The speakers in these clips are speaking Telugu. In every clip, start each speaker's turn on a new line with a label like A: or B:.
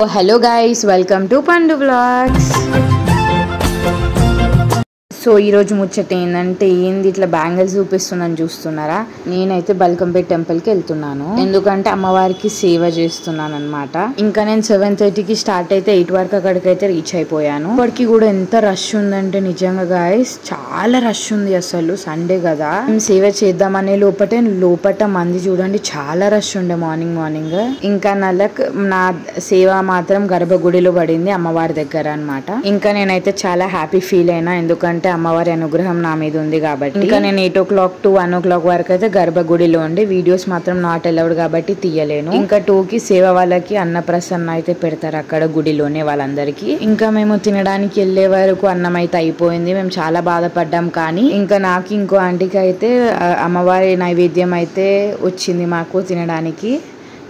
A: Oh, hello guys, welcome to Pandu Vlogs. So ఈరోజు ముచ్చట ఏంటంటే ఇట్లా బ్యాంగిల్స్ చూపిస్తుందని చూస్తున్నారా. నేనైతే బల్కంపేట్ టెంపుల్కి వెళ్తున్నాను, ఎందుకంటే అమ్మవారికి సేవ చేస్తున్నాను అనమాట. ఇంకా నేను 7:30కి స్టార్ట్ అయితే 8 వరకు అక్కడికైతే రీచ్ అయిపోయాను. ఇప్పటికి కూడా ఎంత రష్ ఉందంటే నిజంగా గాయస్ చాలా రష్ ఉంది. అసలు సండే కదా, సేవ చేద్దామనే లోపట మంది చూడండి చాలా రష్ ఉండే మార్నింగ్. ఇంకా నా సేవ మాత్రం గర్భగుడిలో పడింది అమ్మవారి దగ్గర అనమాట. ఇంకా నేనైతే చాలా హ్యాపీ ఫీల్ అయినా, ఎందుకంటే అమ్మవారి అనుగ్రహం నా మీద ఉంది కాబట్టి. ఇంకా నేను 8 o'clock to 1 o'clock వరకు అయితే గర్భగుడిలో ఉండి వీడియోస్ మాత్రం నాట్ అలౌడ్ కాబట్టి తీయలేను. ఇంకా 2కి సేవ వాళ్ళకి అన్నప్రసన్న అయితే పెడతారు అక్కడ గుడిలోనే వాళ్ళందరికీ. ఇంకా మేము తినడానికి వెళ్ళే వరకు అన్నం అయితే అయిపోయింది. మేము చాలా బాధపడ్డాం, కానీ ఇంకా నాకు ఇంకో ఆంటీకి అయితే అమ్మవారి నైవేద్యం అయితే వచ్చింది మాకు తినడానికి.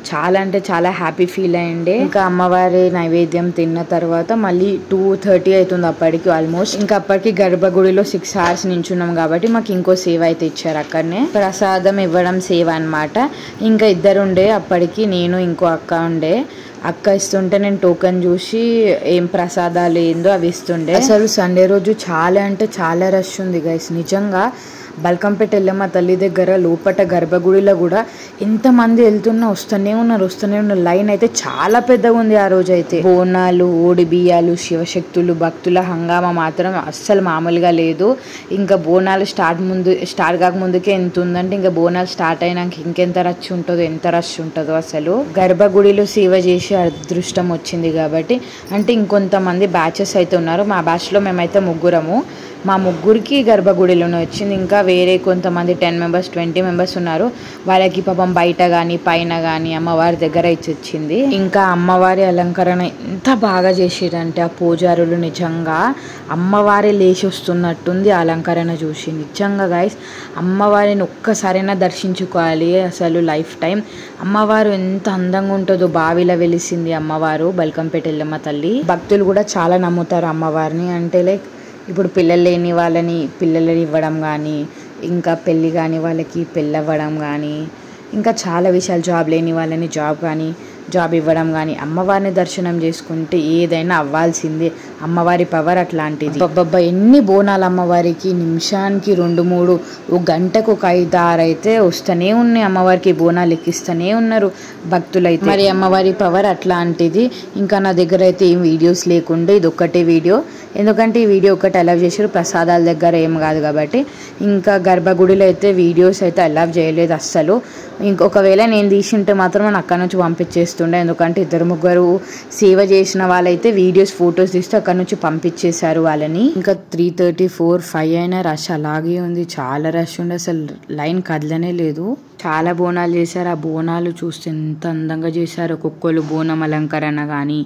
A: చాలా అంటే చాలా హ్యాపీ ఫీల్ అయ్యిండే. ఇంకా అమ్మవారి నైవేద్యం తిన్న తర్వాత మళ్ళీ 2:30 అవుతుంది అప్పటికి ఆల్మోస్ట్. ఇంకా అప్పటికి గర్భగుడిలో 6 hours నించున్నాం కాబట్టి మాకు ఇంకో సేవ అయితే ఇచ్చారు అక్కడనే. ప్రసాదం ఇవ్వడం సేవ అనమాట. ఇంకా ఇద్దరు ఉండే అప్పటికి, నేను ఇంకో అక్క ఉండే. అక్క ఇస్తుంటే నేను టోకెన్ చూసి ఏం ప్రసాదాలు ఏందో అవి ఇస్తుండే. అసలు సండే రోజు చాలా అంటే చాలా రష్ ఉంది గైస్. నిజంగా బల్కంపేట ఎల్లమ్మ తల్లి దగ్గర లోపట గర్భగుడిలో కూడా ఎంతమంది వెళ్తున్నా వస్తూనే ఉన్నారు. లైన్ అయితే చాలా పెద్దగా ఉంది ఆ రోజు అయితే. బోనాలు, ఓడి బియ్యాలు, శివశక్తులు, భక్తుల హంగామా మాత్రం అస్సలు మామూలుగా లేదు. ఇంకా బోనాలు స్టార్ట్ కాకముందుకే ఎంత ఉందంటే, ఇంకా బోనాలు స్టార్ట్ అయినాక ఇంకెంత రష్ ఉంటుందో అసలు. గర్భగుడిలో సేవ చేసి అదృష్టం వచ్చింది కాబట్టి. అంటే ఇంకొంతమంది బ్యాచెస్ అయితే ఉన్నారు. మా బ్యాచ్లో మేమైతే ముగ్గురము. మా ముగ్గురికి గర్భగుడిలోనే వచ్చింది. ఇంకా వేరే కొంతమంది 10 members 20 members ఉన్నారు. వాళ్ళకి పాపం బయట కానీ పైన కానీ అమ్మవారి దగ్గర ఇచ్చింది. ఇంకా అమ్మవారి అలంకరణ ఎంత బాగా చేసిరంటే ఆ పూజారులు, నిజంగా అమ్మవారి లేచి వస్తున్నట్టుంది అలంకరణ చూసి. నిజంగా గైస్ అమ్మవారిని ఒక్కసారైనా దర్శించుకోవాలి అసలు లైఫ్ టైం. అమ్మవారు ఎంత అందంగా ఉంటుందో, బావిలో వెలిసింది అమ్మవారు బల్కంపేట ఎల్లమ్మ తల్లి. భక్తులు కూడా చాలా నమ్ముతారు అమ్మవారిని. అంటే లైక్ ఇప్పుడు పిల్లలు లేని వాళ్ళని పిల్లలని ఇవ్వడం కానీ, ఇంకా పెళ్ళి కాని వాళ్ళకి పెళ్ళి అవ్వడం కానీ, ఇంకా చాలా విషయాలు, జాబ్ లేని వాళ్ళని జాబ్ ఇవ్వడం కానీ, అమ్మవారిని దర్శనం చేసుకుంటే ఏదైనా అవ్వాల్సిందే. అమ్మవారి పవర్ అట్లాంటిది. ఎన్ని బోనాలు అమ్మవారికి, నిమిషానికి 2-3, ఒక గంటకు 5-6 అయితే వస్తూనే ఉన్నాయి. అమ్మవారికి బోనాలు ఎక్కిస్తూనే ఉన్నారు భక్తులైతే. మరి అమ్మవారి పవర్ అట్లాంటిది. ఇంకా నా దగ్గర అయితే ఏం వీడియోస్ లేకుండే, ఇది ఒక్కటే వీడియో. ఎందుకంటే ఈ వీడియో ఒకటి అలౌ చేసారు, ప్రసాదాల దగ్గర ఏం కాదు కాబట్టి. ఇంకా గర్భగుడిలో అయితే వీడియోస్ అయితే అలౌ చేయలేదు అస్సలు. ఇంకొకవేళ నేను తీసి ఉంటే మాత్రం నేను అక్కడ నుంచి పంపించేస్తుండే, ఎందుకంటే 2-3 సేవ చేసిన వాళ్ళైతే వీడియోస్, ఫొటోస్ తీస్తే అక్కడ నుంచి పంపించేశారు వాళ్ళని. ఇంకా 3:30, 4, 5 అయినా రష్ అలాగే ఉంది. చాలా రష్ ఉండే, అసలు లైన్ కదలనే లేదు. చాలా బోనాలు చేశారు. ఆ బోనాలు చూస్తే ఎంత అందంగా చేశారు. ఒక్కొక్కరు బోనం అలంకరణ కానీ,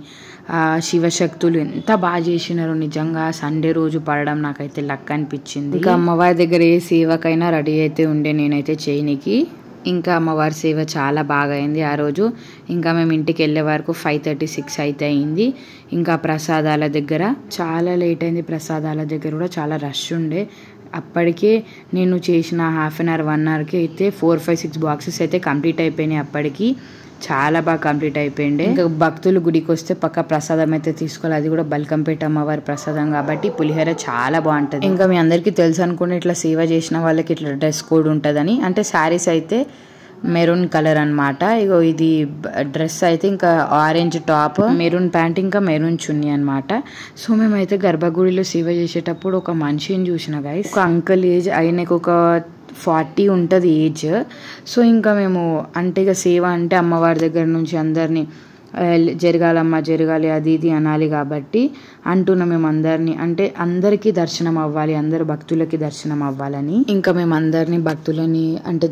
A: శివశక్తులు ఎంత బాగా చేసినారు. నిజంగా సండే రోజు పడడం నాకైతే లక్ అనిపించింది. ఇంకా అమ్మవారి దగ్గర ఏ సేవకైనా రెడీ అయితే ఉండే నేనైతే చేయనికి. ఇంకా అమ్మవారి సేవ చాలా బాగా అయింది ఆ రోజు. ఇంకా మేము ఇంటికి వెళ్ళే వరకు 5:36 అయితే అయింది. ఇంకా ప్రసాదాల దగ్గర చాలా లేట్ అయింది. ప్రసాదాల దగ్గర కూడా చాలా రష్ ఉండే. అప్పటికే నేను చేసిన 1/2 hour 1 hourకి అయితే 4, 5, 6 boxes అయితే కంప్లీట్ అయిపోయినాయి. అప్పటికి చాలా బాగా కంప్లీట్ అయిపోయింది. ఇంకా భక్తులు గుడికి వస్తే పక్క ప్రసాదం అయితే తీసుకోవాలి. అది కూడా బల్కంపేట అమ్మవారి ప్రసాదం కాబట్టి పులిహోర చాలా బాగుంటుంది. ఇంకా మీ అందరికీ తెలుసు అనుకోండి, ఇట్లా సేవ చేసిన వాళ్ళకి ఇట్లా డ్రెస్ కోడ్ ఉంటుందని. అంటే శారీస్ అయితే మెరూన్ కలర్ అనమాట. ఇగో ఇది డ్రెస్ అయితే ఇంకా ఆరెంజ్ టాప్, మెరూన్ ప్యాంట్, ఇంకా మెరూన్ చున్నీ అనమాట. సో మేమైతే గర్భగుడిలో సేవ చేసేటప్పుడు ఒక మనిషిని చూసిన గైస్. ఒక అంకుల్ ఏజ్, ఆయనకు ఒక 40 ఉంటుంది ఏజ్. సో ఇంకా మేము అంటే ఇక సేవ అంటే అమ్మవారి దగ్గర నుంచి అందరినీ జరగాలి అది ఇది అనాలి కాబట్టి అంటున్నాం మేము అందరినీ. అంటే అందరికీ దర్శనం అవ్వాలి, అందరు భక్తులకి దర్శనం అవ్వాలని. ఇంకా మేము అందరినీ భక్తులని అంటే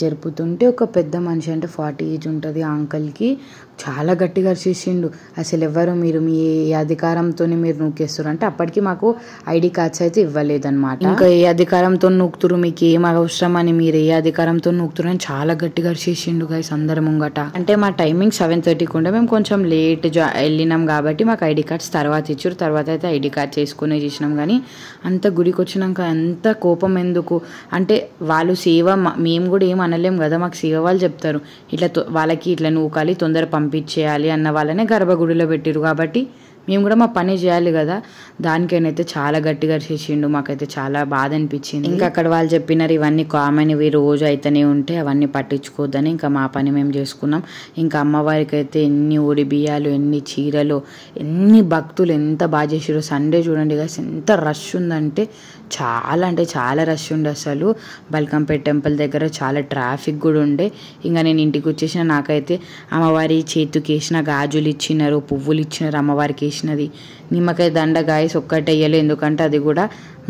A: జరుపుతుంటే ఒక పెద్ద మనిషి, అంటే 40 ఏజ్ ఉంటుంది ఆ అంకల్కి, చాలా గట్టిగా చేసిండు. అసలు ఎవరు మీరు, మీ అధికారంతో మీరు నూకేస్తారు అంటే. అప్పటికి మాకు ఐడి కార్డ్స్ అయితే ఇవ్వలేదన్నమాట. ఇంకా ఏ అధికారంతో నూకుతురు, మీకు ఏం అవసరం అని, మీరు ఏ అధికారంతో నూకుతురు అని చాలా గట్టిగా చేసిండు గైస్ అందరి ముంగట. అంటే మా టైమింగ్ 7:30కి ఉండే, మేము కొంచెం లేట్ వెళ్ళినాం కాబట్టి మాకు ఐడి కార్డ్స్ తర్వాత ఇచ్చారు. తర్వాత అయితే ఐడి కార్డ్ చేసుకునే చేసినాం. కానీ అంత గుడికి వచ్చినాక అంత కోపం ఎందుకు అంటే, వాళ్ళు సేవ మేము కూడా ఏం అనలేం కదా, మాకు సేవ వాళ్ళు చెప్తారు ఇట్లా వాళ్ళకి ఇట్లా నూకాలి, తొందర పంపించేయాలి అన్న వాళ్ళనే గర్భగుడిలో పెట్టిరు కాబట్టి మేము కూడా మా పని చేయాలి కదా. దానికైతే చాలా గట్టిగా చేసిండు. మాకైతే చాలా బాధ అనిపించింది. ఇంకా అక్కడ వాళ్ళు చెప్పినారు ఇవన్నీ కామన్, ఇవి రోజు అయితేనే ఉంటే అవన్నీ పట్టించుకోవద్దని. ఇంకా మా పని మేము చేసుకున్నాం. ఇంకా అమ్మవారికి అయితే ఎన్ని ఒడి బియ్యాలు, ఎన్ని చీరలు, ఎన్ని భక్తులు ఎంత బాగా చేసారు. సండే చూడండి గైస్ ఎంత రష్ ఉందంటే చాలా అంటే చాలా రష్ ఉండే. అసలు బల్కంపేట టెంపుల్ దగ్గర చాలా ట్రాఫిక్ కూడా ఉండే. ఇంకా నేను ఇంటికి వచ్చేసిన. నాకైతే అమ్మవారి చేతికి వేసిన గాజులు ఇచ్చినారు, పువ్వులు ఇచ్చినారు. అమ్మవారికి వేసినది నిమ్మకాయ దండ గాయస్ ఒక్కటే వేయలేదు, ఎందుకంటే అది కూడా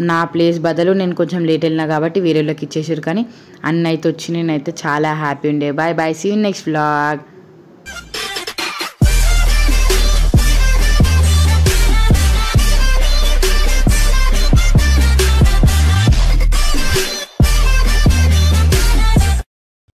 A: నా ప్లేస్ బదులు నేను కొంచెం లేట్ వెళ్ళినా కాబట్టి వేరేళ్ళకి ఇచ్చేసారు. కానీ అన్న అయితే వచ్చి నేనైతే చాలా హ్యాపీ ఉండే. Bye bye, see you next vlog.